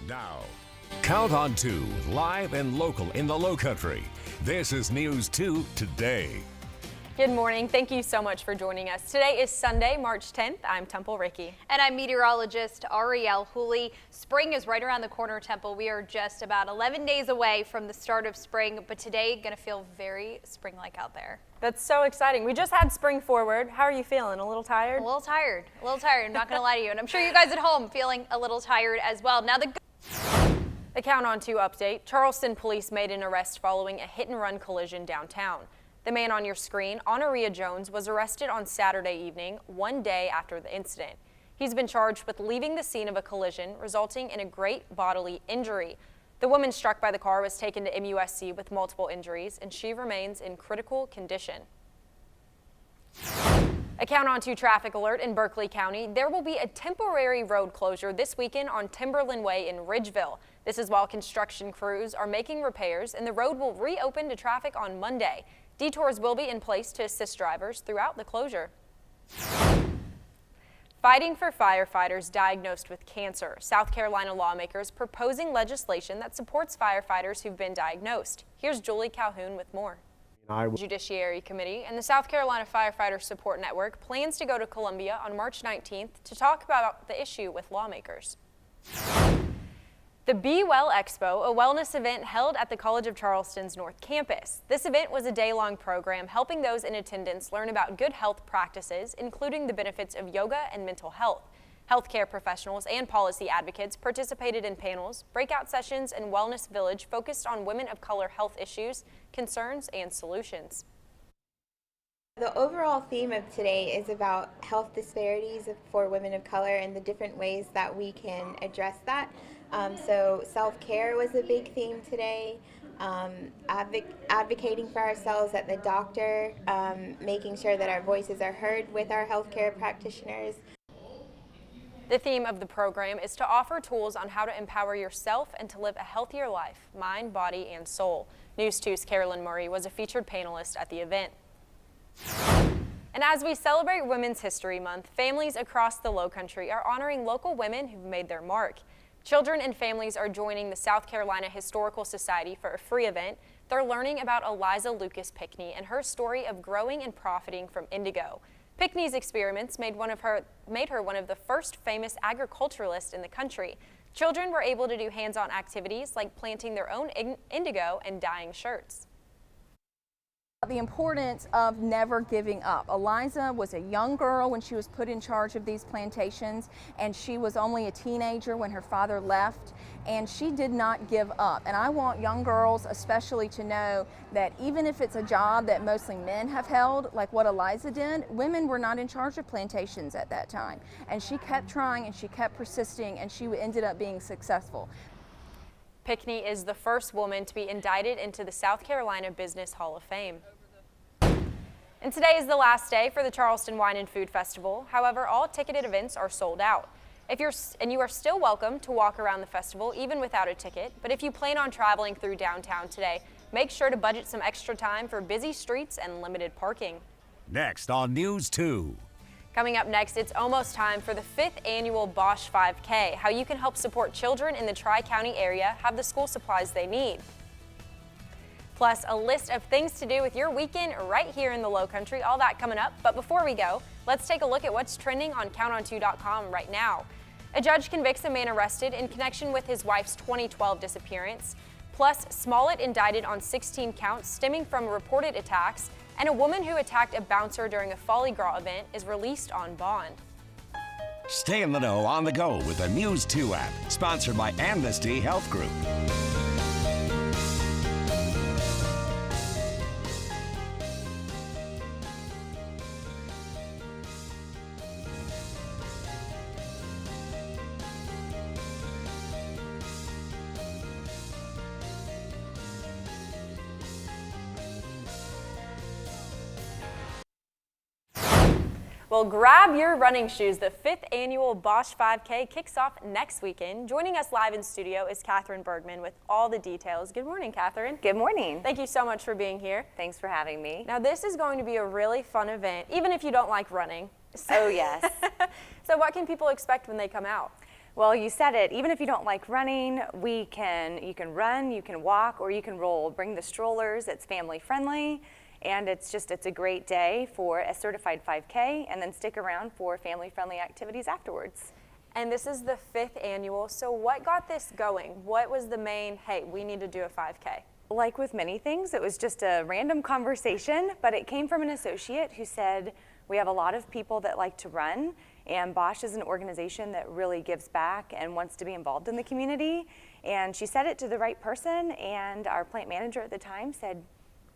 Now, Count on 2, live and local in the Lowcountry. This is News 2 Today. Good morning. Thank you so much for joining us. Today is Sunday, March 10th. I'm Temple Ricky. And I'm meteorologist Ariel Hooley. Spring is right around the corner, Temple. We are just about 11 days away from the start of spring, but today going to feel very spring-like out there. That's so exciting. We just had spring forward. How are you feeling? A little tired? A little tired. I'm not going to lie to you. And I'm sure you guys at home feeling a little tired as well. Now the Count on 2 update. Charleston police made an arrest following a hit-and-run collision downtown. The man on your screen, Honoria Jones, was arrested on Saturday evening, one day after the incident. He's been charged with leaving the scene of a collision, resulting in a great bodily injury. The woman struck by the car was taken to MUSC with multiple injuries, and she remains in critical condition. A Count on 2 traffic alert in Berkeley County. There will be a temporary road closure this weekend on Timberland Way in Ridgeville. This is while construction crews are making repairs, and the road will reopen to traffic on Monday. Detours will be in place to assist drivers throughout the closure. Fighting for firefighters diagnosed with cancer. South Carolina lawmakers proposing legislation that supports firefighters who've been diagnosed. Here's Julie Calhoun with more. Judiciary Committee and the South Carolina Firefighter Support Network plans to go to Columbia on March 19th to talk about the issue with lawmakers. The Be Well Expo, a wellness event held at the College of Charleston's North Campus. This event was a day-long program helping those in attendance learn about good health practices, including the benefits of yoga and mental health. Healthcare professionals and policy advocates participated in panels, breakout sessions, and Wellness Village focused on women of color health issues, concerns, and solutions. The overall theme of today is about health disparities for women of color and the different ways that we can address that. So self-care was a big theme today, advocating for ourselves at the doctor, making sure that our voices are heard with our healthcare practitioners. The theme of the program is to offer tools on how to empower yourself and to live a healthier life, mind, body, and soul. News 2's Carolyn Murray was a featured panelist at the event. And as we celebrate Women's History Month, families across the Lowcountry are honoring local women who've made their mark. Children and families are joining the South Carolina Historical Society for a free event. They're learning about Eliza Lucas Pickney and her story of growing and profiting from indigo. Pickney's experiments made her one of the first famous agriculturalists in the country. Children were able to do hands-on activities like planting their own indigo and dyeing shirts. The importance of never giving up. Eliza was a young girl when she was put in charge of these plantations, and she was only a teenager when her father left, and she did not give up. And I want young girls especially to know that even if it's a job that mostly men have held, like what Eliza did, women were not in charge of plantations at that time. And she kept trying and she kept persisting, and she ended up being successful. Pickney is the first woman to be indicted into the South Carolina Business Hall of Fame. And today is the last day for the Charleston Wine and Food Festival. However, all ticketed events are sold out. You are still welcome to walk around the festival even without a ticket, but if you plan on traveling through downtown today, make sure to budget some extra time for busy streets and limited parking. Next on News 2. Coming up next, it's almost time for the 5th annual Bosch 5K, how you can help support children in the Tri-County area have the school supplies they need. Plus, a list of things to do with your weekend right here in the Lowcountry, all that coming up. But before we go, let's take a look at what's trending on CountOn2.com right now. A judge convicts a man arrested in connection with his wife's 2012 disappearance. Plus, Smollett indicted on 16 counts stemming from reported attacks, and a woman who attacked a bouncer during a Folly Gras event is released on bond. Stay in the know on the go with the News 2 app, sponsored by Amnesty Health Group. Well, grab your running shoes. The 5th annual Bosch 5K kicks off next weekend. Joining us live in studio is Catherine Bergman with all the details. Good morning, Catherine. Good morning. Thank you so much for being here. Thanks for having me. Now, this is going to be a really fun event, even if you don't like running. Oh, yes. So what can people expect when they come out? Well, you said it. Even if you don't like running, you can run, you can walk, or you can roll. Bring the strollers. It's family friendly, and it's a great day for a certified 5K, and then stick around for family friendly activities afterwards. And this is the 5th annual. So what got this going? What was the main, hey, we need to do a 5K? Like with many things, it was just a random conversation, but it came from an associate who said, we have a lot of people that like to run, and Bosch is an organization that really gives back and wants to be involved in the community. And she said it to the right person, and our plant manager at the time said,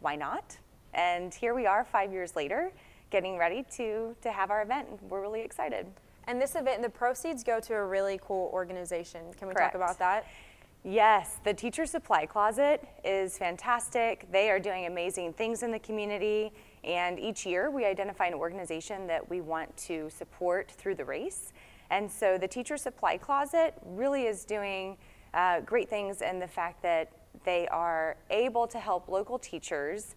why not? And here we are 5 years later, getting ready to have our event. We're really excited. And this event, the proceeds go to a really cool organization. Can we Correct. talk about that? Yes, the Teacher Supply Closet is fantastic. They are doing amazing things in the community, and each year we identify an organization that we want to support through the race. And so the Teacher Supply Closet really is doing great things in the fact that they are able to help local teachers.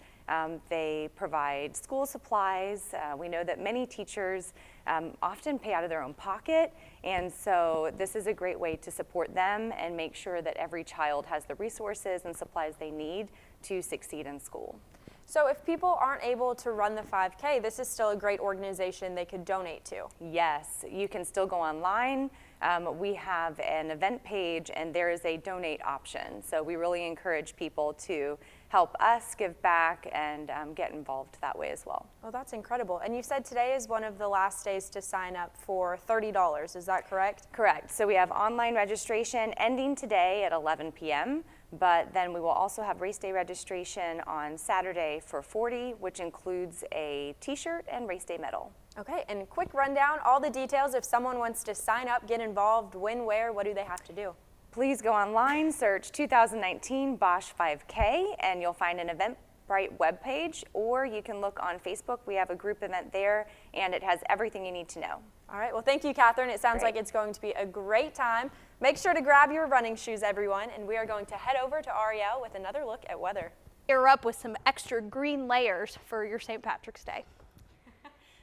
They provide school supplies. We know that many teachers often pay out of their own pocket, and so this is a great way to support them and make sure that every child has the resources and supplies they need to succeed in school. So if people aren't able to run the 5K, this is still a great organization they could donate to. Yes, you can still go online. We have an event page, and there is a donate option. So we really encourage people to help us give back and get involved that way as well. Oh, that's incredible. And you said today is one of the last days to sign up for $30. Is that correct? Correct. So we have online registration ending today at 11 p.m. But then we will also have race day registration on Saturday for $40, which includes a t-shirt and race day medal. Okay, and quick rundown, all the details. If someone wants to sign up, get involved, when, where, what do they have to do? Please go online, search 2019 Bosch 5K, and you'll find an Eventbrite webpage, or you can look on Facebook. We have a group event there, and it has everything you need to know. All right, well, thank you, Catherine. It sounds Great. like it's going to be a great time. Make sure to grab your running shoes, everyone, and we are going to head over to Ariel with another look at weather. You're up with some extra green layers for your St. Patrick's Day.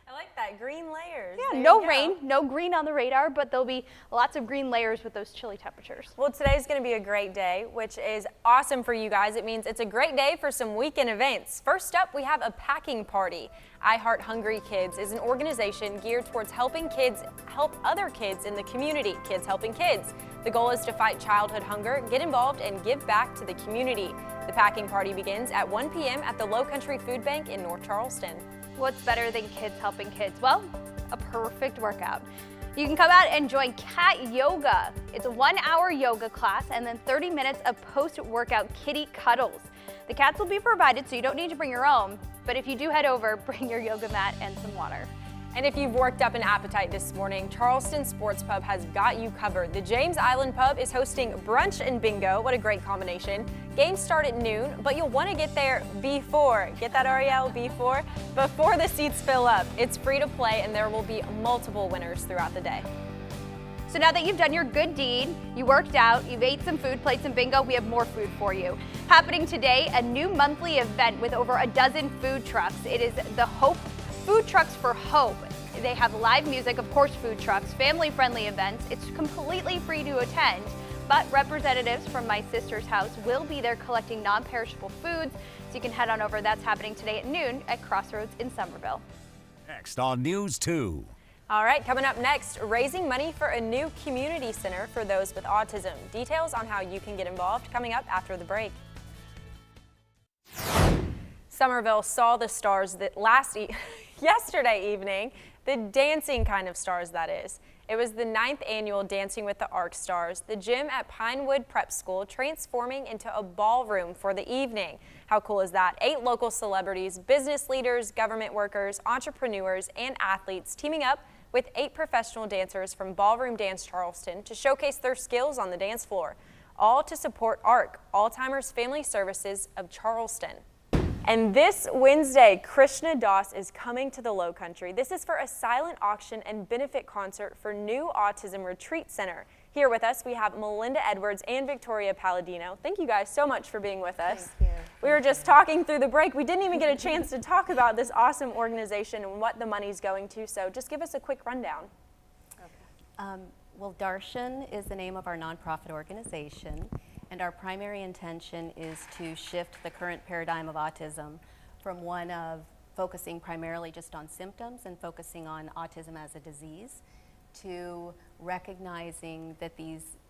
I like that, green layers. Yeah, There no you go. rain, no green on the radar, but there'll be lots of green layers with those chilly temperatures. Well, today's going to be a great day, which is awesome for you guys. It means it's a great day for some weekend events. First up, we have a packing party. I Heart Hungry Kids is an organization geared towards helping kids help other kids in the community. Kids helping kids. The goal is to fight childhood hunger, get involved, and give back to the community. The packing party begins at 1 p.m. at the Low Country Food Bank in North Charleston. What's better than kids helping kids? Well, a perfect workout. You can come out and join Cat Yoga. It's a 1-hour yoga class and then 30 minutes of post-workout kitty cuddles. The cats will be provided, so you don't need to bring your own, but if you do head over, bring your yoga mat and some water. And if you've worked up an appetite this morning, Charleston Sports Pub has got you covered. The James Island Pub is hosting brunch and bingo. What a great combination. Games start at noon, but you'll want to get there before. Get that, Ariel? Before the seats fill up. It's free to play, and there will be multiple winners throughout the day. So now that you've done your good deed, you worked out, you've ate some food, played some bingo, we have more food for you. Happening today, a new monthly event with over a dozen food trucks. It is the Hope Food Trucks for Hope. They have live music, of course, food trucks, family-friendly events. It's completely free to attend, but representatives from My Sister's House will be there collecting non-perishable foods, so you can head on over. That's happening today at noon at Crossroads in Somerville. Next on News 2. All right, coming up next, raising money for a new community center for those with autism. Details on how you can get involved coming up after the break. Somerville saw the stars that yesterday evening, the dancing kind of stars, that is. It was the 9th annual Dancing with the Arc Stars, the gym at Pinewood Prep School transforming into a ballroom for the evening. How cool is that? 8 local celebrities, business leaders, government workers, entrepreneurs, and athletes teaming up with 8 professional dancers from Ballroom Dance Charleston to showcase their skills on the dance floor, all to support ARC, Alzheimer's Family Services of Charleston. And this Wednesday, Krishna Das is coming to the Low Country. This is for a silent auction and benefit concert for New Autism Retreat Center. Here with us, we have Melinda Edwards and Victoria Palladino. Thank you guys so much for being with us. Thank you. We were just talking through the break. We didn't even get a chance to talk about this awesome organization and what the money's going to, so just give us a quick rundown. Well, Darshan is the name of our nonprofit organization, and our primary intention is to shift the current paradigm of autism from one of focusing primarily just on symptoms and focusing on autism as a disease to recognizing that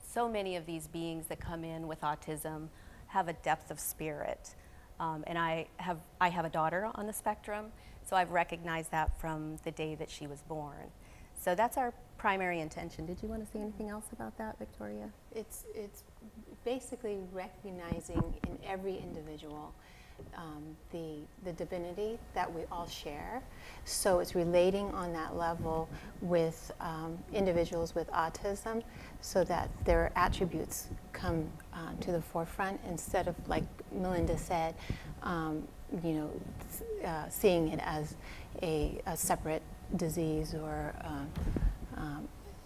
so many of these beings that come in with autism have a depth of spirit. And I have a daughter on the spectrum, so I've recognized that from the day that she was born. So that's our primary intention. Did you want to say anything else about that, Victoria? It's basically recognizing in every individual the divinity that we all share. So it's relating on that level with individuals with autism so that their attributes come to the forefront instead of, like Melinda said, seeing it as a separate disease or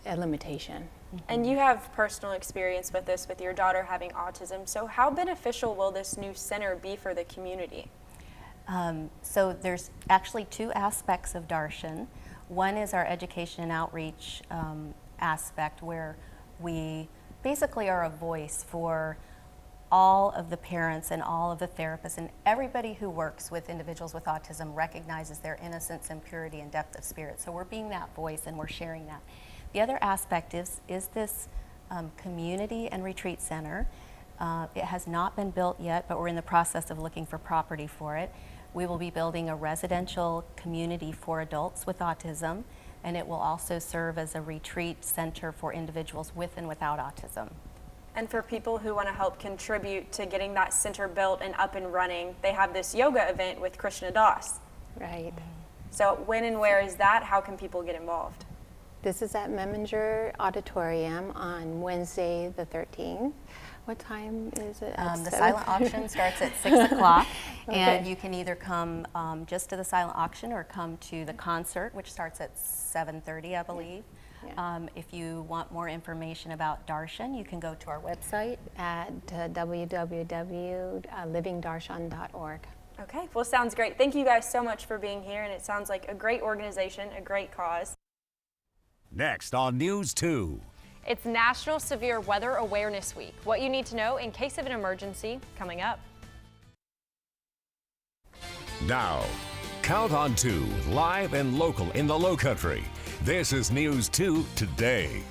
a limitation. And you have personal experience with this, with your daughter having autism. So how beneficial will this new center be for the community? So there's actually two aspects of Darshan. One is our education and outreach aspect, where we basically are a voice for all of the parents and all of the therapists, and everybody who works with individuals with autism recognizes their innocence and purity and depth of spirit. So we're being that voice and we're sharing that. The other aspect is this community and retreat center. It has not been built yet, but we're in the process of looking for property for it. We will be building a residential community for adults with autism, and it will also serve as a retreat center for individuals with and without autism. And for people who want to help contribute to getting that center built and up and running, they have this yoga event with Krishna Das. Right. So when and where is that? How can people get involved? This is at Meminger Auditorium on Wednesday the 13th. What time is it? The silent auction starts at 6 o'clock, and you can either come just to the silent auction or come to the concert, which starts at 7:30, I believe. Yeah. If you want more information about Darshan, you can go to our website at www.livingdarshan.org. Okay, well, sounds great. Thank you guys so much for being here, and it sounds like a great organization, a great cause. Next on News 2. It's National Severe Weather Awareness Week. What you need to know in case of an emergency, coming up. Now, Count on 2, live and local in the Lowcountry. This is News 2 Today.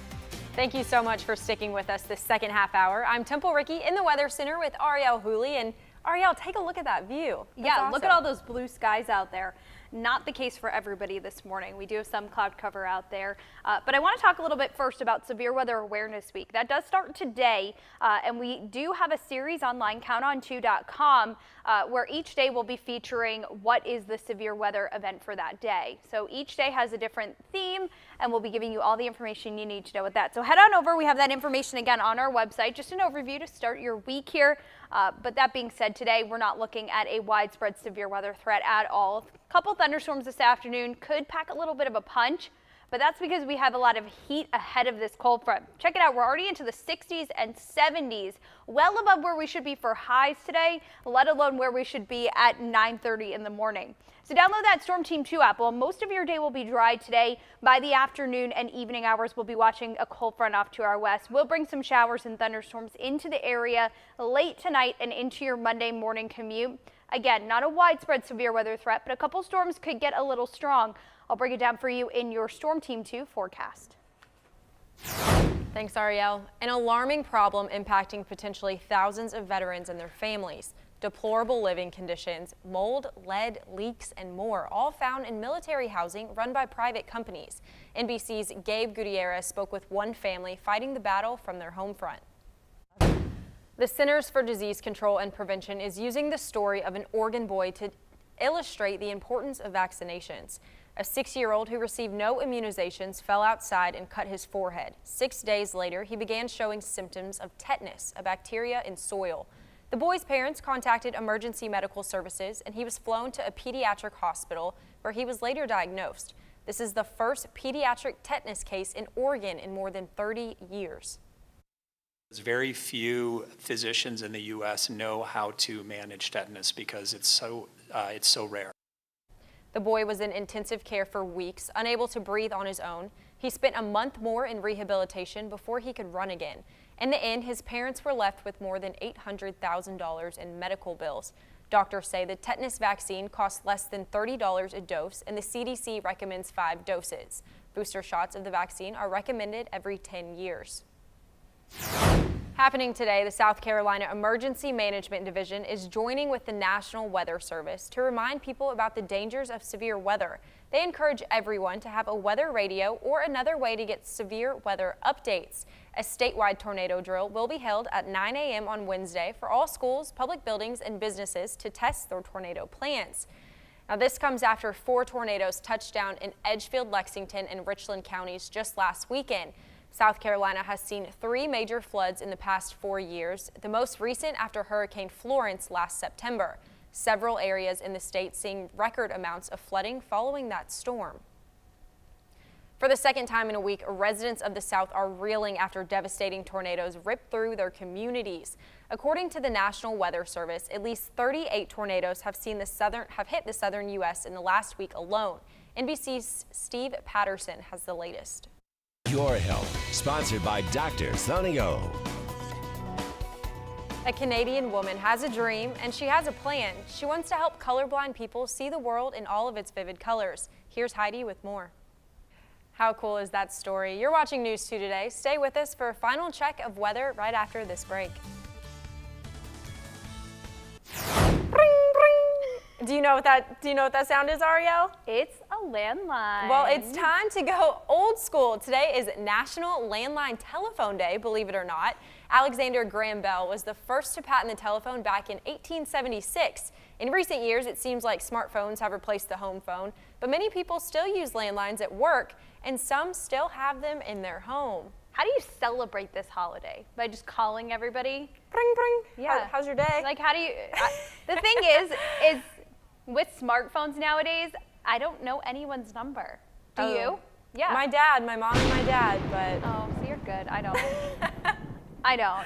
Thank you so much for sticking with us this second half hour. I'm Temple Ricky in the Weather Center with Ariel Hooley. And Ariel, take a look at that view. That's awesome. Look at all those blue skies out there. Not the case for everybody this morning. We do have some cloud cover out there. But I want to talk a little bit first about Severe Weather Awareness Week. That does start today, and we do have a series online, counton2.com, where each day we'll be featuring what is the severe weather event for that day. So each day has a different theme, and we'll be giving you all the information you need to know with that. So head on over. We have that information again on our website. Just an overview to start your week here. But that being said, today we're not looking at a widespread severe weather threat at all. A couple thunderstorms this afternoon could pack a little bit of a punch, but that's because we have a lot of heat ahead of this cold front. Check it out. We're already into the 60s and 70s, well above where we should be for highs today, let alone where we should be at 9:30 in the morning. So download that Storm Team 2 app. Well, most of your day will be dry today. By the afternoon and evening hours, we'll be watching a cold front off to our west. We'll bring some showers and thunderstorms into the area late tonight and into your Monday morning commute. Again, not a widespread severe weather threat, but a couple storms could get a little strong. I'll break it down for you in your Storm Team 2 forecast. Thanks, Ariel. An alarming problem impacting potentially thousands of veterans and their families. Deplorable living conditions, mold, lead, leaks, and more, all found in military housing run by private companies. NBC's Gabe Gutierrez spoke with one family fighting the battle from their home front. The Centers for Disease Control and Prevention is using the story of an Oregon boy to illustrate the importance of vaccinations. A 6-year-old who received no immunizations fell outside and cut his forehead. 6 days later, he began showing symptoms of tetanus, a bacteria in soil. The boy's parents contacted emergency medical services, and he was flown to a pediatric hospital where he was later diagnosed. This is the first pediatric tetanus case in Oregon in more than 30 years. Very few physicians in the U.S. know how to manage tetanus because it's so rare. The boy was in intensive care for weeks, unable to breathe on his own. He spent a month more in rehabilitation before he could run again. In the end, his parents were left with more than $800,000 in medical bills. Doctors say the tetanus vaccine costs less than $30 a dose, and the CDC recommends 5 doses. Booster shots of the vaccine are recommended every 10 years. Happening today, the South Carolina Emergency Management Division is joining with the National Weather Service to remind people about the dangers of severe weather. They encourage everyone to have a weather radio or another way to get severe weather updates. A statewide tornado drill will be held at 9 a.m. on Wednesday for all schools, public buildings, and businesses to test their tornado plans. Now, this comes after 4 tornadoes touched down in Edgefield, Lexington, and Richland counties just last weekend. South Carolina has seen 3 major floods in the past 4 years, the most recent after Hurricane Florence last September. Several areas in the state seeing record amounts of flooding following that storm. For the second time in a week, residents of the South are reeling after devastating tornadoes ripped through their communities. According to the National Weather Service, at least 38 tornadoes have hit the southern U.S. in the last week alone. NBC's Steve Patterson has the latest. Your Health, sponsored by Dr. Sonny O. A Canadian woman has a dream and she has a plan. She wants to help colorblind people see the world in all of its vivid colors. Here's Heidi with more. How cool is that story? You're watching News 2 Today. Stay with us for a final check of weather right after this break. Do you know what that sound is, Ariel? It's a landline. Well, it's time to go old school. Today is National Landline Telephone Day, believe it or not. Alexander Graham Bell was the first to patent the telephone back in 1876. In recent years, it seems like smartphones have replaced the home phone, but many people still use landlines at work, and some still have them in their home. How do you celebrate this holiday? By just calling everybody? Bring, bring. Yeah. How's your day? Like, how do you, the thing is with smartphones nowadays, I don't know anyone's number. Do you? Yeah. My dad, my mom and my dad, but. Oh, so you're good. I don't. I don't.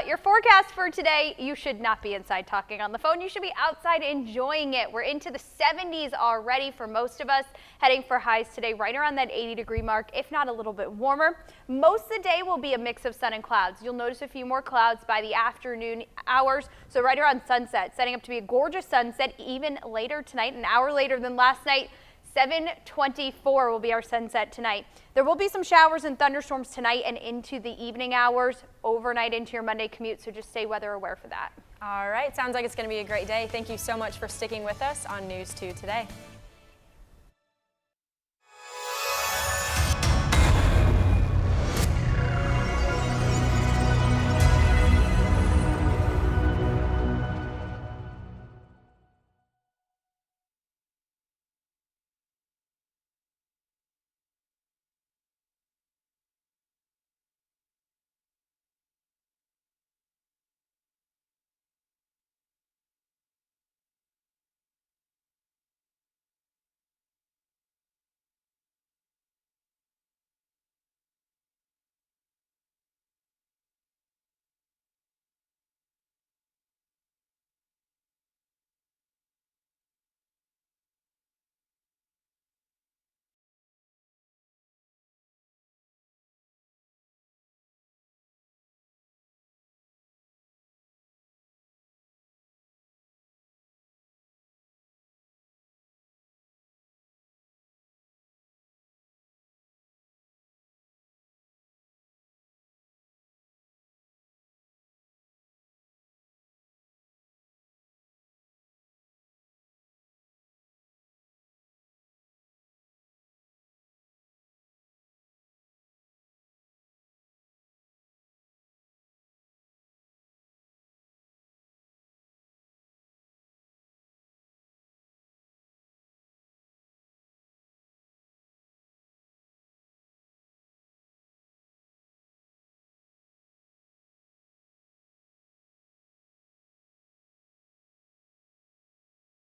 Your forecast for today, you should not be inside talking on the phone. You should be outside enjoying it. We're into the 70s already for most of us, heading for highs today right around that 80-degree mark, if not a little bit warmer. Most of the day will be a mix of sun and clouds. You'll notice a few more clouds by the afternoon hours, so right around sunset, setting up to be a gorgeous sunset even later tonight, an hour later than last night. 7:24 will be our sunset tonight. There will be some showers and thunderstorms tonight and into the evening hours, overnight into your Monday commute, so just stay weather aware for that. All right, sounds like it's going to be a great day. Thank you so much for sticking with us on News 2 Today.